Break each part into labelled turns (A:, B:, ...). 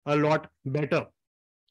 A: a lot better.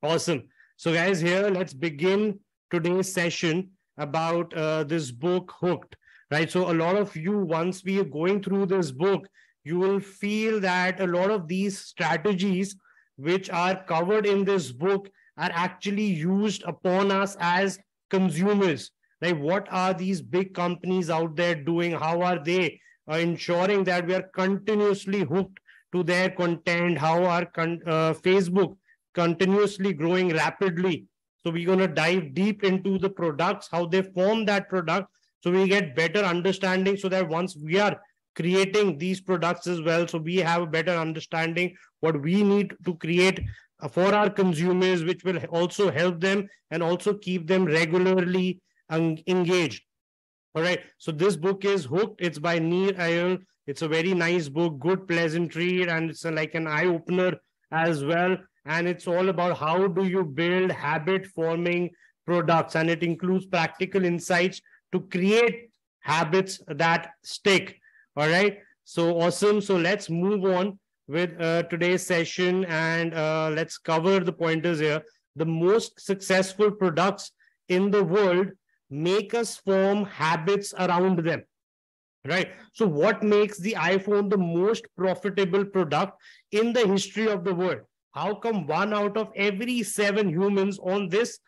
A: Awesome. So guys, here let's begin today's session about this book Hooked, right? So a lot of you, once we are going through this book, you will feel that a lot of these strategies which are covered in this book are actually used upon us as consumers. Like, what are these big companies out there doing? How are they ensuring that we are continuously hooked to their content? How are Facebook continuously growing rapidly? So we're going to dive deep into the products, how they form that product, so we get better understanding, so that once we are creating these products as well, so we have a better understanding what we need to create for our consumers, which will also help them and also keep them regularly engaged. All right. So this book is Hooked. It's by Nir Eyal. It's a very nice book, good, pleasant read, and it's like an eye opener as well. And it's all about how do you build habit forming products, and it includes practical insights to create habits that stick. All right. So awesome. So let's move on with today's session, and let's cover the pointers here. The most successful products in the world make us form habits around them, right? So what makes the iPhone the most profitable product in the history of the world? How come 1 out of every 7 humans on this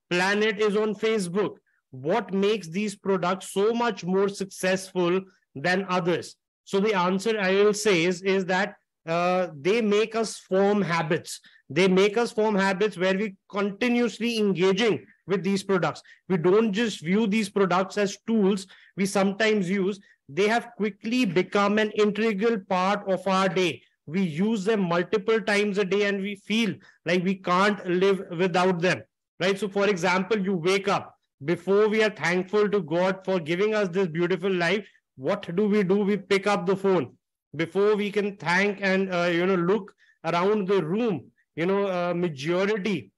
A: planet is on Facebook? What makes these products so much more successful than others? So the answer I will say is that they make us form habits. They make us form habits where we continuously engaging with these products. We don't just view these products as tools we sometimes use. They have quickly become an integral part of our day. We use them multiple times a day and we feel like we can't live without them, right? So for example, you wake up. Before we are thankful to God for giving us this beautiful life, what do? We pick up the phone. Before we can thank and look around the room, majority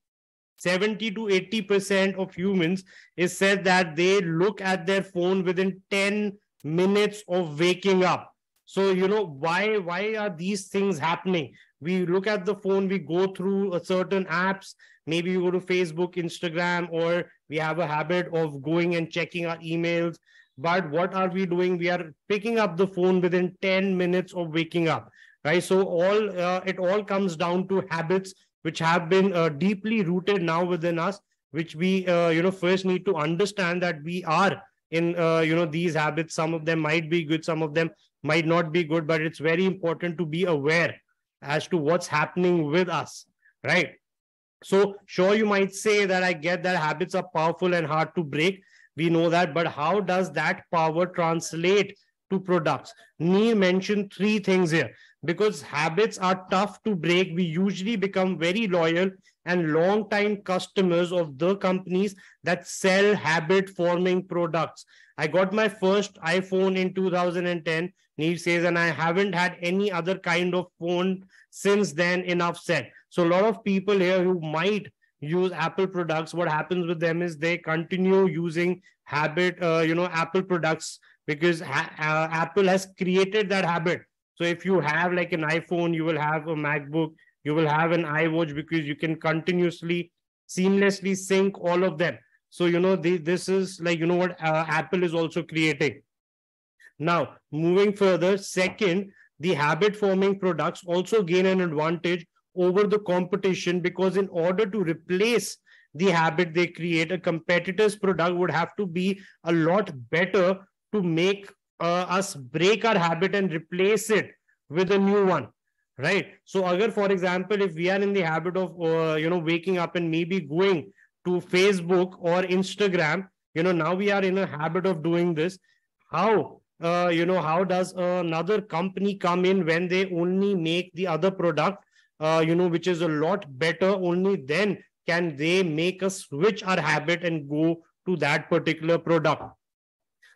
A: 70 to 80% of humans is said that they look at their phone within 10 minutes of waking up. So why are these things happening? We look at the phone, we go through a certain apps, maybe we go to Facebook, Instagram, or we have a habit of going and checking our emails. But what are we doing? We are picking up the phone within 10 minutes of waking up, right? So it all comes down to habits which have been deeply rooted now within us, which we first need to understand that we are in these habits. Some of them might be good, some of them might not be good, but it's very important to be aware as to what's happening with us, right? So sure, you might say that I get that habits are powerful and hard to break. We know that, but how does that power translate to products? Nir mentioned 3 things here. Because habits are tough to break, we usually become very loyal and long-time customers of the companies that sell habit-forming products. I got my first iPhone in 2010, Nir says, and I haven't had any other kind of phone since then, enough said. So a lot of people here who might use Apple products, what happens with them is they continue using Apple products because Apple has created that habit. So if you have like an iPhone, you will have a MacBook, you will have an iWatch, because you can continuously, seamlessly sync all of them. So, this is like, what Apple is also creating. Now, moving further, second, the habit forming products also gain an advantage over the competition, because in order to replace the habit they create, a competitor's product would have to be a lot better to make us break our habit and replace it with a new one, right? So agar, for example, if we are in the habit of waking up and maybe going to Facebook or Instagram, now we are in a habit of doing this. How does another company come in when they only make the other product which is a lot better? Only then can they make us switch our habit and go to that particular product.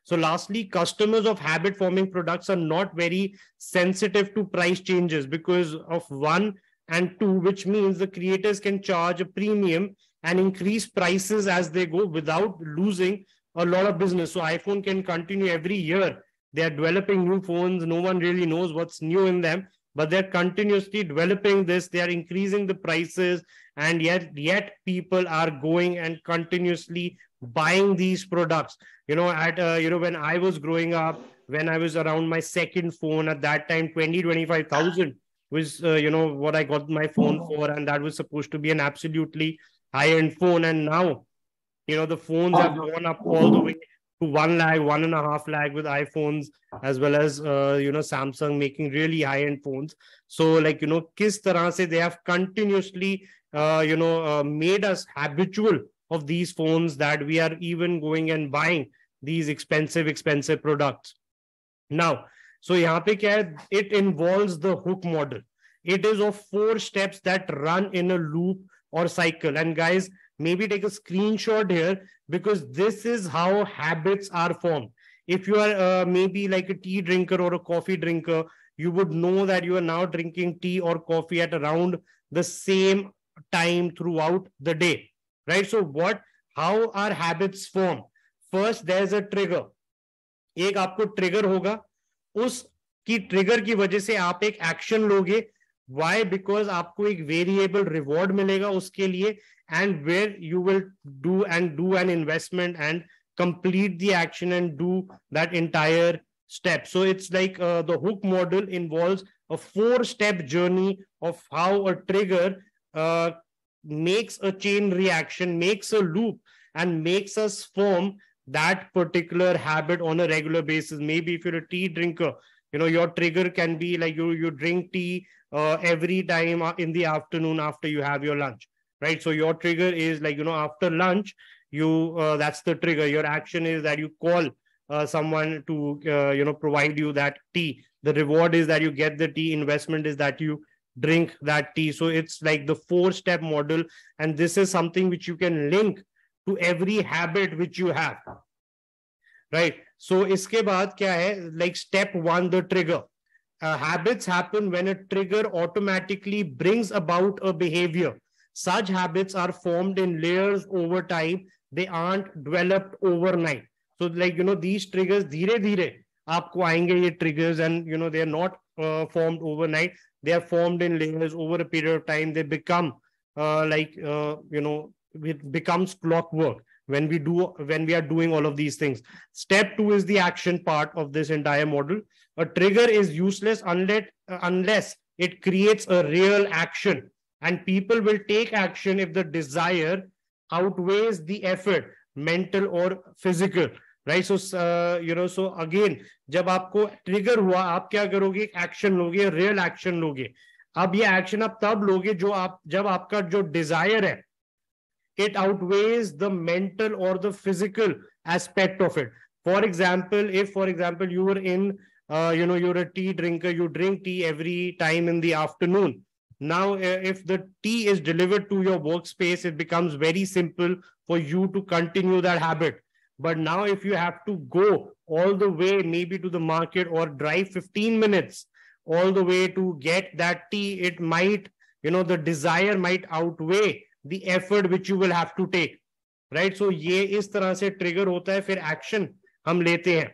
A: So lastly, customers of habit forming products are not very sensitive to price changes because of 1 and 2, which means the creators can charge a premium and increase prices as they go without losing a lot of business. So iPhone can continue every year. They are developing new phones. No one really knows what's new in them. but they're continuously developing this. They are increasing the prices, and yet people are going and continuously buying these products. When I was growing up, when I was around my second phone at that time, 25,000 was what I got my phone for, and that was supposed to be an absolutely high-end phone. And now, the phones have gone up all the way to 1 lakh, 1.5 lakh with iPhones, as well as Samsung making really high-end phones. So kis tarah se they have continuously made us habitual of these phones, that we are even going and buying these expensive products. Now, so यहाँ पे क्या है? It involves the hook model. It is of 4 steps that run in a loop or cycle. And guys, maybe take a screenshot here, because this is how habits are formed. If you are maybe like a tea drinker or a coffee drinker, you would know that you are now drinking tea or coffee at around the same time throughout the day, right? So how are habits formed? First, there's a trigger. एक आपको trigger होगा, उसकी trigger की वजह से आप एक action लोगे. Why? Because आपको एक वेरिएबल रिवॉर्ड मिलेगा उसके लिए, and where you will do an investment and complete the action and do that entire step. So it's like the hook model involves a 4-step journey of how a trigger makes a chain reaction, makes a loop, and makes us form that particular habit on a regular basis. Maybe if you're a tea drinker, your trigger can be like you drink tea every time in the afternoon after you have your lunch, right? So your trigger is like, after lunch, that's the trigger. Your action is that you call someone to, provide you that tea. The reward is that you get the tea. Investment is that you drink that tea. So it's like the 4-step model. And this is something which you can link to every habit which you have, right? So iske baad kya hai? Like step 1, the trigger. Habits happen when a trigger automatically brings about a behavior. Such habits are formed in layers over time. They aren't developed overnight. So these triggers, धीरे धीरे आपको आएंगे ये triggers, and they are not formed overnight. They are formed in layers over a period of time. They become it becomes clockwork when we are doing all of these things. Step 2 is the action part of this entire model. A trigger is useless unless it creates a real action, and people will take action if the desire outweighs the effort, mental or physical, right? So so again, जब आपको trigger हुआ, आप क्या करोगे? Action लोगे, real action लोगे. अब ये action आप तब लोगे जब आपका जो desire है, it outweighs the mental or the physical aspect of it. For example, if you were in you're a tea drinker, you drink tea every time in the afternoon. Now if the tea is delivered to your workspace, it becomes very simple for you to continue that habit. But now if you have to go all the way maybe to the market or drive 15 minutes all the way to get that tea, it might, the desire might outweigh the effort which you will have to take, right? So ये इस तरह से trigger होता है, फिर action हम लेते हैं.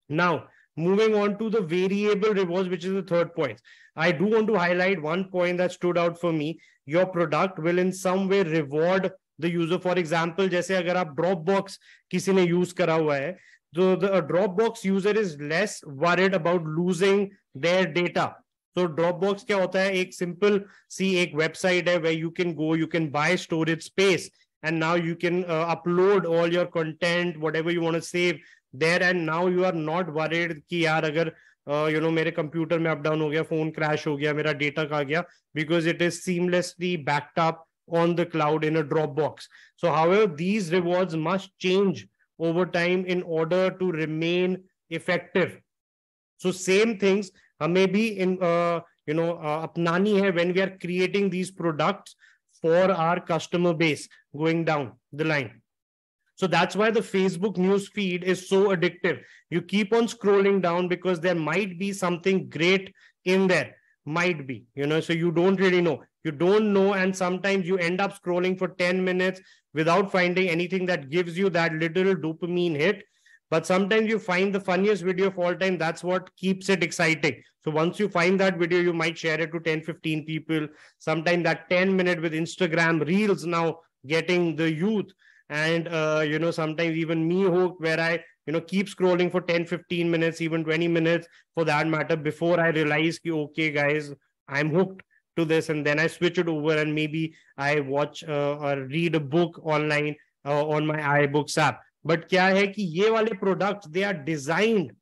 A: Now moving on to the variable rewards, which is the third point. I do want to highlight one point that stood out for me. Your product will in some way reward the user. For example, जैसे अगर आप Dropbox किसी ने use करा हुआ है, तो the Dropbox user is less worried about losing their data. So Dropbox क्या होता है? एक simple सी एक website है where you can go, you can buy storage space, and now you can upload all your content, whatever you want to save there, and now you are not worried कि यार अगर मेरे computer में up down हो गया, phone crash हो गया, मेरा डेटा खा गया, because it is seamlessly backed up on the cloud in a Dropbox. So however, these rewards must change over time in order to remain effective. So same things हमें भी अपनानी है when we are creating these products for our customer base going down the line. So that's why the Facebook news feed is so addictive. You keep on scrolling down because there might be something great in there. Might be, so you don't really know. You don't know, and sometimes you end up scrolling for 10 minutes without finding anything that gives you that little dopamine hit. But sometimes you find the funniest video of all time. That's what keeps it exciting. So once you find that video, you might share it to 10-15 people. Sometimes that 10-minute with Instagram reels now getting the youth. And sometimes even me hooked, where I keep scrolling for 10-15 minutes, even 20 minutes for that matter, before I realize ki, okay guys, I'm hooked to this, and then I switch it over and maybe I watch or read a book online on my iBooks app. But क्या है कि ये वाले products, they are designed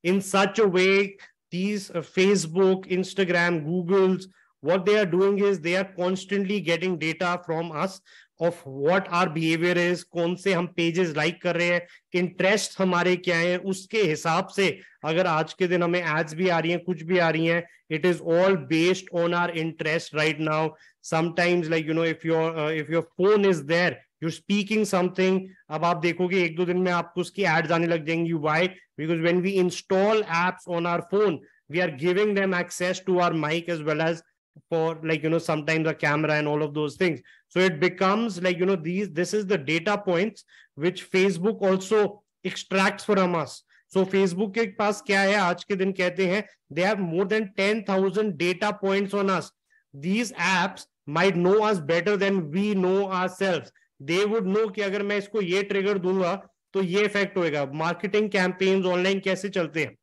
A: in such a way, these Facebook, Instagram, Googles, what they are doing is they are constantly getting data from us of what our behavior is, कौन से हम pages like कर रहे हैं, interest हमारे क्या हैं, उसके हिसाब से अगर आज के दिन हमें ads भी आ रही हैं, कुछ भी आ रही हैं, it is all based on our interest right now. Sometimes if your phone is there, you're speaking something, अब आप देखोगे एक दो दिन में आपको उसकी ads आने लग जाएंगी. Why? Because when we install apps on our phone, we are giving them access to our mic as well as for sometimes a camera and all of those things. So it becomes this is the data points which Facebook also extracts from us. So Facebook के पास क्या है आज के दिन कहते हैं, they have more than 10,000 data points on us. These apps might know us better than we know ourselves. They would know कि अगर मैं इसको ये ट्रिगर दूंगा तो ये इफेक्ट होएगा. मार्केटिंग कैंपेन्स ऑनलाइन कैसे चलते हैं,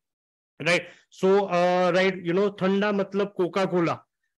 A: राइट? सो राइट ठंडा मतलब coca cola,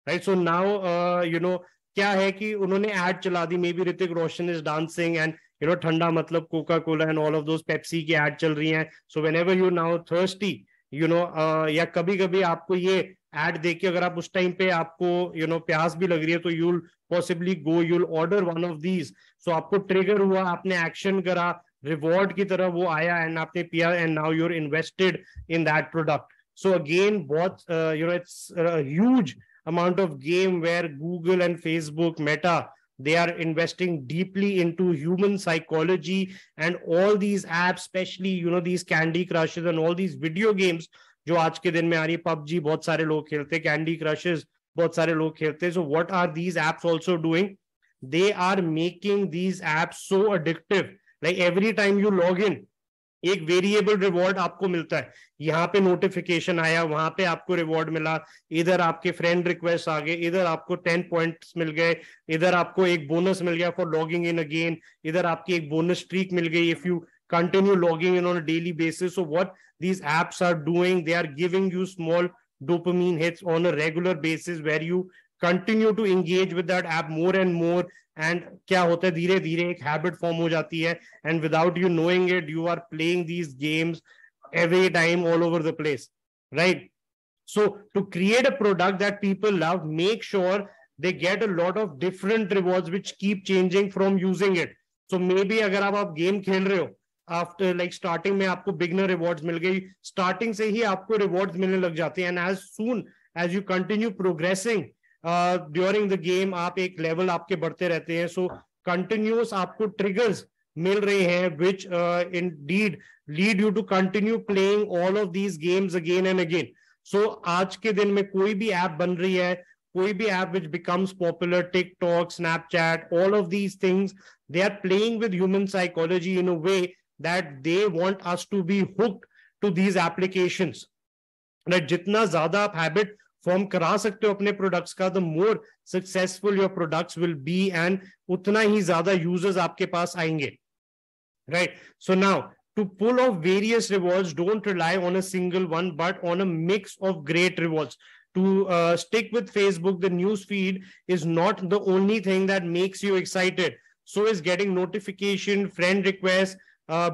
A: right? So now क्या है कि उन्होंने एड चला दी, maybe Hrithik Roshan is dancing and ठंडा मतलब coca cola and all of those, Pepsi की एड चल रही हैं. So whenever you now thirsty या कभी कभी आपको ये एड देख के अगर आप उस टाइम पे आपको प्यास भी लग रही है तो you'll possibly go, you'll order one of these. So आपको ट्रिगर हुआ, आपने एक्शन करा, रिवॉर्ड की तरह वो आया एंड आपने पिया and now you're invested in that product. So again बहुत it's huge amount of game where Google and Facebook, Meta, they are investing deeply into human psychology, and all these apps, especially these Candy Crushes and all these video games जो आज के दिन में आ रही है. PUBG बहुत सारे लोग खेलते हैं, Candy Crushes बहुत सारे लोग खेलते हैं. So what are these apps also doing? They are making these apps so addictive. Like every time you log in, एक वेरिएबल रिवॉर्ड आपको मिलता है. यहाँ पे नोटिफिकेशन आया, वहां पे आपको रिवॉर्ड मिला, इधर आपके फ्रेंड रिक्वेस्ट आ गए, इधर आपको 10 पॉइंट्स मिल गए, इधर आपको एक बोनस मिल गया फॉर लॉगिंग इन अगेन, इधर आपकी एक बोनस स्ट्रीक मिल गई if you continue logging in on a daily basis. So what these apps are doing, they are giving you small dopamine hits on a regular basis where you continue to engage with that app more and more. And क्या होता है, धीरे धीरे एक habit form हो जाती है, and without you knowing it, you are playing these games every time all over the place, right? So to create a product that people love, make sure they get a lot of different rewards which keep changing from using it. So maybe अगर आप game खेल रहे हो, after starting में आपको beginner rewards मिल गई, starting से ही आपको रिवॉर्ड्स मिलने लग जाते हैं, and as soon as you continue progressing during the game, आप एक लेवल आपके बढ़ते रहते हैं. सो कंटिन्यूस आपको ट्रिगर्स मिल रहे हैं which indeed lead you to continue playing all of these games again and again. So आज के दिन में कोई भी ऐप बन रही है, कोई भी app which becomes popular, TikTok, Snapchat, all of these things, they are playing with human psychology in a way that they want us to be hooked to these applications. Right? जितना ज्यादा आप habit form करा सकते हो अपने products का, the more successful your products will be, and उतना ही ज्यादा यूजर्स आपके पास आएंगे. Right? So now, to pull off various rewards, don't rely on a single one, but on a mix of great rewards. To stick with Facebook, the news feed is not the only thing that makes you excited. So is getting notification, friend requests,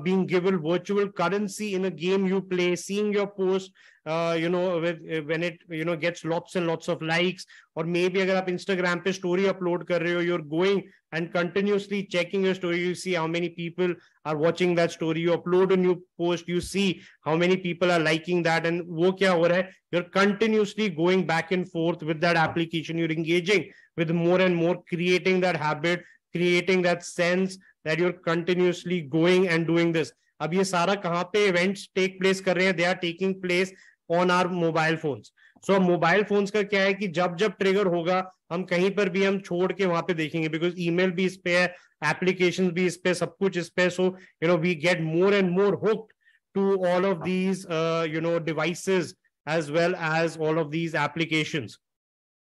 A: being given virtual currency in a game you play, seeing your post, when it gets lots and lots of likes, or maybe अगर आप Instagram पे story upload कर रहे हो, you're going and continuously checking your story, you see how many people are watching that story, you upload a new post, you see how many people are liking that, and वो क्या हो रहा है, you're continuously going back and forth with that application, you're engaging with more and more, creating that habit, creating that sense that you're continuously going and doing this. अब ये सारा कहाँ पे events take place कर रहे हैं, they are taking place on our mobile phones. So mobile phones का क्या है कि जब जब ट्रिगर होगा, हम कहीं पर भी हम छोड़ के वहां पे देखेंगे, because email भी इस पे है, applications भी इस पे, सब कुछ इस पे. So we get more and more hooked to all of these devices as well as all of these applications.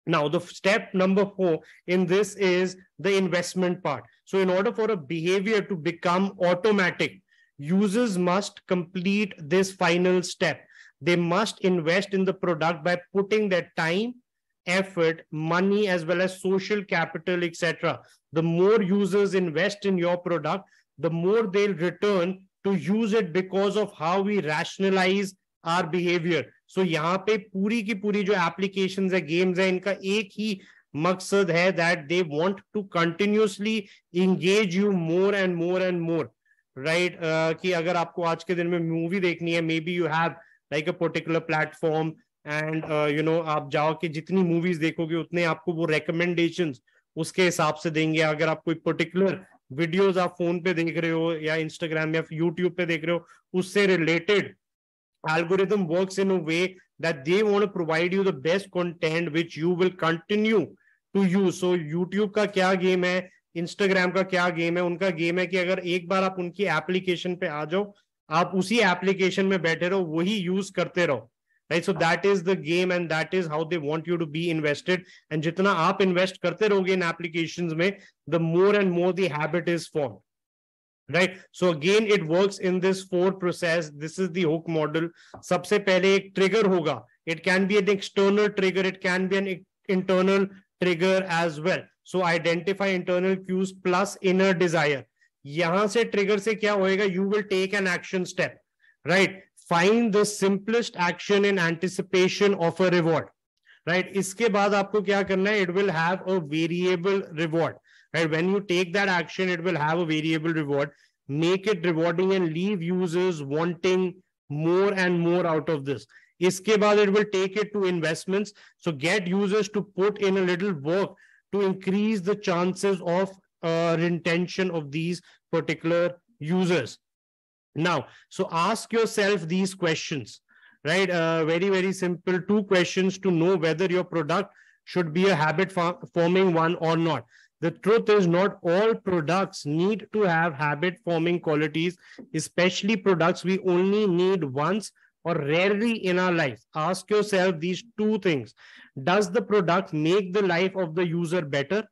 A: Now, the step number 4 in this is the investment part. So in order for a behavior to become automatic, users must complete this final step. They must invest in the product by putting their time, effort, money, as well as social capital, etc. The more users invest in your product, the more they'll return to use it because of how we rationalize our behavior. So यहाँ पे पूरी की पूरी जो applications है, games है, इनका एक ही मकसद है that they want to continuously engage you more and more and more, right? कि अगर आपको आज के दिन में movie देखनी है, maybe you have like a particular platform and आप जाओ कि जितनी movies देखोगे उतने आपको वो recommendations उसके हिसाब से देंगे. अगर आप कोई particular videos आप फोन पे देख रहे हो या Instagram या YouTube पे देख रहे हो, उससे related algorithm works in a way that they want to provide you the best content which you will continue to use. So YouTube का क्या गेम है, Instagram का क्या गेम है, उनका गेम है कि अगर एक बार आप उनकी एप्लीकेशन पे आ जाओ, आप उसी एप्लीकेशन में बैठे रहो, वही यूज करते रहो, right? So that is the game and that is how they want you to be invested. And जितना आप invest करते रहोगे इन applications में, the more and more the habit is formed. Right. So again, it works in this 4 process. This is the hook model. सबसे पहले एक trigger होगा. It can be an external trigger. It can be an internal trigger as well. So identify internal cues plus inner desire. यहाँ से trigger से क्या होएगा? You will take an action step. Right. Find the simplest action in anticipation of a reward. Right. इसके बाद आपको क्या करना है? It will have a variable reward. Right? When you take that action, it will have a variable reward. Make it rewarding and leave users wanting more and more out of this. Iske baad, it will take it to investments. So get users to put in a little work to increase the chances of retention of these particular users. Now, so ask yourself these questions, right? Very, very simple 2 questions to know whether your product should be a habit forming one or not. The truth is not all products need to have habit forming qualities, especially products we only need once or rarely in our life. Ask yourself these 2 things. Does the product make the life of the user better?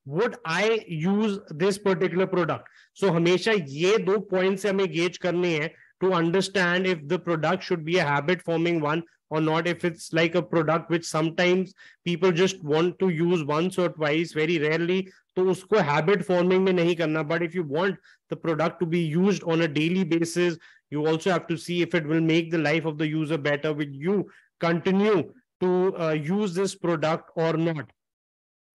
A: Would I use this particular product? So हमेशा ये 2 points से हमें gauge करने हैं to understand if the product should be a habit forming one or not, if it's like a product which sometimes people just want to use once or twice, very rarely, तो उसको habit forming में नहीं करना. But if you want the product to be used on a daily basis, you also have to see if it will make the life of the user better. Will you continue to use this product or not?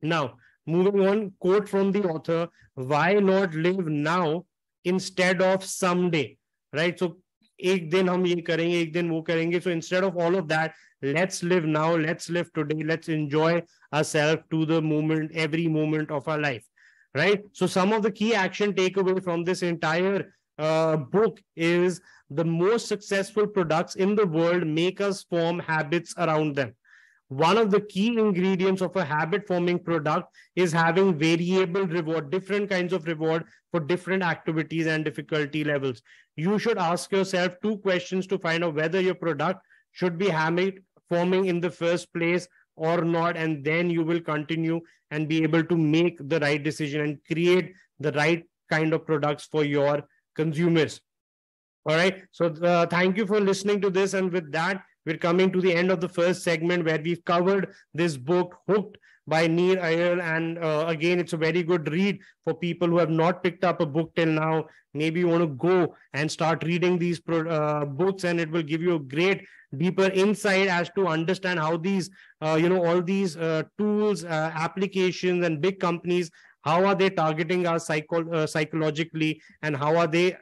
A: Now, moving on, quote from the author, why not live now instead of someday? Right? So एक दिन हम ये करेंगे, एक दिन वो करेंगे. So instead of all of that, let's live now, let's live today, let's enjoy ourselves to the moment, every moment of our life, right? So some of the key action takeaway from this entire book is the most successful products in the world make us form habits around them. One of the key ingredients of a habit forming product is having variable reward, different kinds of reward for different activities and difficulty levels. You should ask yourself 2 questions to find out whether your product should be habit forming in the first place or not. And then you will continue and be able to make the right decision and create the right kind of products for your consumers. All right. So thank you for listening to this. And with that, we're coming to the end of the first segment where we've covered this book, Hooked by Nir Eyal. And again, it's a very good read for people who have not picked up a book till now. Maybe you want to go and start reading these books, and it will give you a great, deeper insight as to understand how these, all these tools, applications, and big companies, how are they targeting us psychologically, and how are they,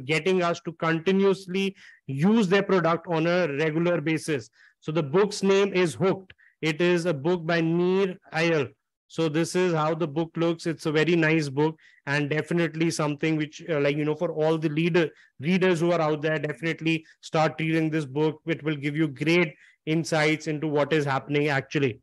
A: getting us to continuously use their product on a regular basis. So the book's name is Hooked. It is a book by Nir Eyal. So this is how the book looks. It's a very nice book and definitely something which, for all the readers who are out there, definitely start reading this book. It will give you great insights into what is happening actually.